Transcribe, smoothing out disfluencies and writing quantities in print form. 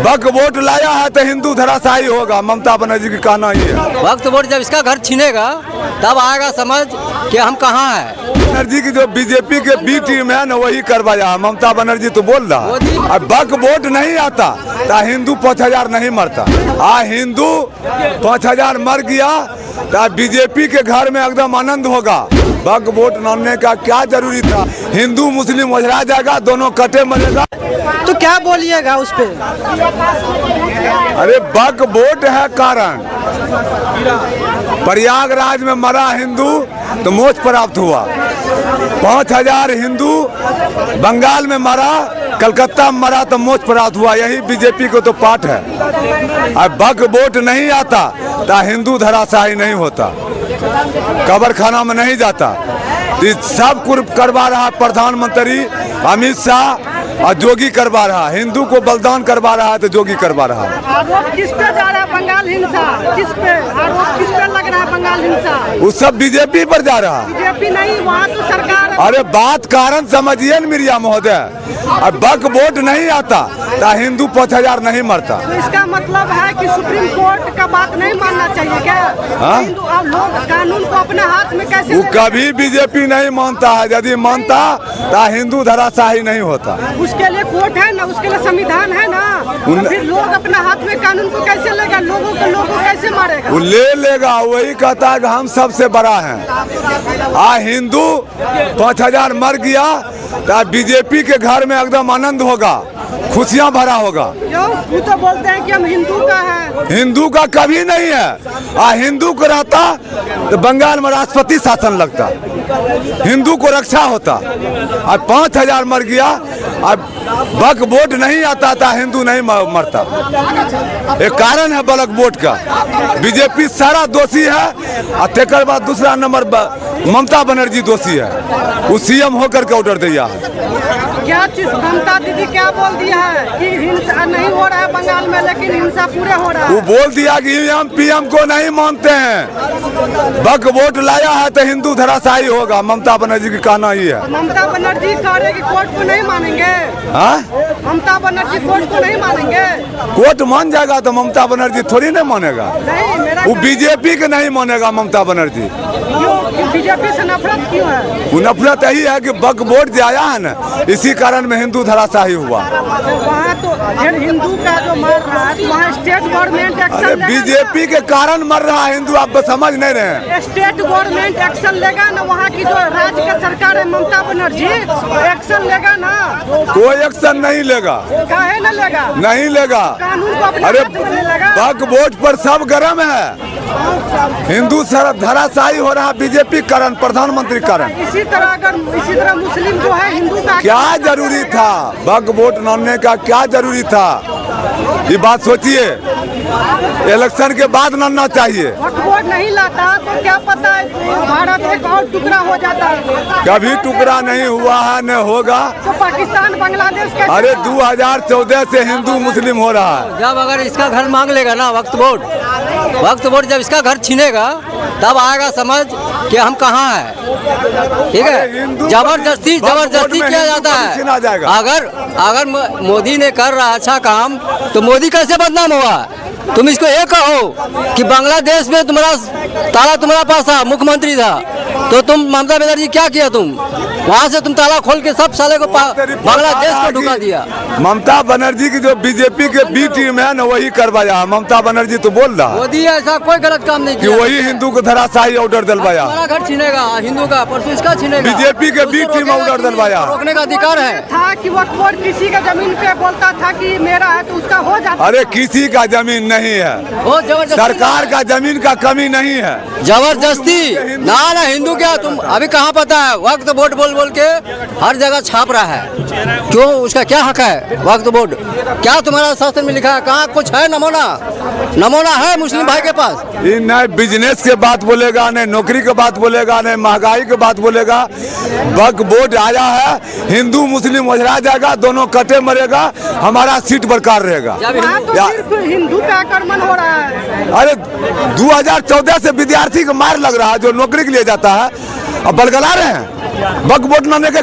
वक्त वोट लाया है तो हिंदू धराशायी होगा। ममता बनर्जी की कहना ये है। वक्त वोट जब इसका घर छीनेगा तब आएगा समझ कि हम कहाँ हैं। बनर्जी की जो बीजेपी के बी टीम है ना वही करवाया। ममता बनर्जी तो बोल रहा अब वक्त वोट नहीं आता तो हिंदू 5000 नहीं मरता। हिंदू 5000 मर गया तो बीजेपी के घर में एकदम आनंद होगा। वक्त वोट लाने का क्या जरूरी था? हिंदू मुस्लिम उजड़ा जाएगा, दोनों कटे मरेगा। तो क्या बोलिएगा उस पे? अरे वक्त वोट है कारण। प्रयागराज में मरा हिंदू तो मोक्ष प्राप्त हुआ। 5000 हिंदू बंगाल में मरा, कलकत्ता में मरा तो मोक्ष प्राप्त हुआ। यही बीजेपी को तो पाठ है। अब वक्त वोट नहीं आता तो हिंदू धराशायी नहीं होता, कब्र खाना में नहीं जाता। सब कुछ करवा रहा प्रधानमंत्री अमित शाह और जोगी करवा रहा। हिंदू को बलिदान करवा रहा है तो जोगी करवा रहा है। आरोप किस पे जा रहा है? बंगाल हिंसा किस पे? आरोप किस पे लग रहा है? बंगाल हिंसा वो सब बीजेपी पर जा रहा है। बीजेपी नहीं, वहाँ तो सरकार। अरे बात कारण समझिए न मिर्जा महोदय। अब वक्त वोट नहीं आता तो हिंदू 5000 नहीं मरता। तो इसका मतलब है कि सुप्रीम कोर्ट का बात नहीं मानना चाहिए क्या? हिंदू अब लोग कानून को अपने हाथ में कैसे? वो कभी बीजेपी नहीं मानता है। यदि मानता तो हिंदू धराशायी नहीं होता। उसके लिए कोर्ट है ना, उसके लिए संविधान है ना। फिर लोग अपने हाथ में कानून को कैसे लेगा? लोगों को कैसे मारेगा? वो ले लेगा। वही कहता है कि हम सबसे बड़ा हैं। हिंदू 5000 मर गया तो बीजेपी के घर में एकदम आनंद होगा, खुशियां भरा होगा। वो तो बोलते हैं कि हम हिंदू का है। हिंदू का कभी नहीं है। हिंदू को रहता तो बंगाल में राष्ट्रपति शासन लगता, हिंदू को रक्षा होता। अब 5000 मर गया। अब वक्त वोट नहीं आता था हिंदू नहीं मरता। एक कारण है बलक वोट का। बीजेपी सारा दोषी है और तेकर बाद दूसरा नंबर ममता बनर्जी दोषी है। वो सीएम होकर के ऑर्डर दिया है। क्या चीज ममता दीदी क्या बोल दिया है कि हिंसा नहीं हो रहा है बंगाल में, लेकिन हिंसा पूरे हो रहा है? वो बोल दिया कि हम पीएम को नहीं मानते हैं। वक्त वोट लाया है तो हिंदू धराशायी होगा। ममता बनर्जी की कहना ये है। ममता बनर्जी कह रहे कि कोर्ट को नहीं मानेंगे। ममता बनर्जी कोर्ट को नहीं मानेंगे। कोर्ट मान जाएगा तो ममता बनर्जी थोड़ी नहीं मानेगा। नहीं, वो बीजेपी के नहीं मानेगा ममता बनर्जी। बीजेपी से नफरत क्यों है? वो नफरत यही है कि वक्त वोट जो आया है ना, इसी कारण में हिंदू धराशायी हुआ। वहाँ तो हिंदू का जो मर रहा है वहाँ स्टेट गवर्नमेंट एक्शन। बीजेपी के कारण मर रहा है हिंदू। आप समझ नहीं रहे। स्टेट गवर्नमेंट एक्शन लेगा ना। वहाँ की जो राज्य का सरकार है ममता बनर्जी एक्शन लेगा ना। कोई एक्शन नहीं लेगा। काहे न लेगा? नहीं लेगा। कानून को अपने अरे हाथ में नहीं लेगा। वक्त वोट पर सब गर्म है। हिंदू धराशायी हो रहा बीजेपी कारण, प्रधानमंत्री कारण। इसी तरह मुस्लिम जो है हिंदू का क्या जरूरी था? वक्त वोट लाने का क्या जरूरी था? ये बात सोचिए। इलेक्शन के बाद लाना चाहिए। वक्त वोट नहीं लाता तो क्या पता है भारत एक और टुकड़ा हो जाता है। कभी टुकड़ा नहीं हुआ है न होगा। तो पाकिस्तान बांग्लादेश का। अरे 2014 से हिंदू मुस्लिम हो रहा है। जब अगर इसका घर मांग लेगा ना वक्त वोट जब इसका घर छीनेगा तब आएगा समझ कि हम कहाँ हैं। ठीक है, जबरदस्ती किया जाता है। अगर मोदी ने कर रहा अच्छा काम तो मोदी कैसे बदनाम हुआ? तुम इसको ये कहो कि बांग्लादेश में तुम्हारा पास था, मुख्यमंत्री था, तो तुम ममता बनर्जी क्या किया? तुम वहाँ से तुम ताला खोल के सब साले को बांग्लादेश में ढुका दिया। ममता बनर्जी की जो बीजेपी के बी टीम है ना वही करवाया। ममता बनर्जी तो बोल रहा मोदी ऐसा कोई गलत काम नहीं किया कि वही हिंदू को धराशायी ऑर्डर दिलवाया। घर छीनेगा हिंदू का, परसों इसका छीनेगा। बीजेपी के बी टीम ऑर्डर दिलवाया। रोकने का अधिकार है था कि वक्त वोट किसी का जमीन पे बोलता था कि मेरा है तो उसका हो जाता। अरे किसी का जमीन नहीं है। सरकार का जमीन का कमी नहीं है। जबरदस्ती ना हिंदू क्या? तुम अभी कहाँ पता है? वक्त वोट बोल के हर जगह छाप रहा है। क्यों? उसका क्या हक है? वक्त वोट क्या तुम्हारा शास्त्र में लिखा है? कहाँ कुछ है? नमूना है मुस्लिम भाई के पास? न बिजनेस के बात बोलेगा, न नौकरी के बात बोलेगा, न महंगाई के बात बोलेगा। वक्त वोट आया है, हिंदू मुस्लिम उजड़ा जाएगा, दोनों कटे मरेगा, हमारा सीट बरकरार रहेगा। तो हिंदू पे आक्रमण हो रहा है। अरे 2014 से विद्यार्थी को मार लग रहा है जो नौकरी के लिए जाता है। अब बलगला रहे हैं। वक्त वोट लाने के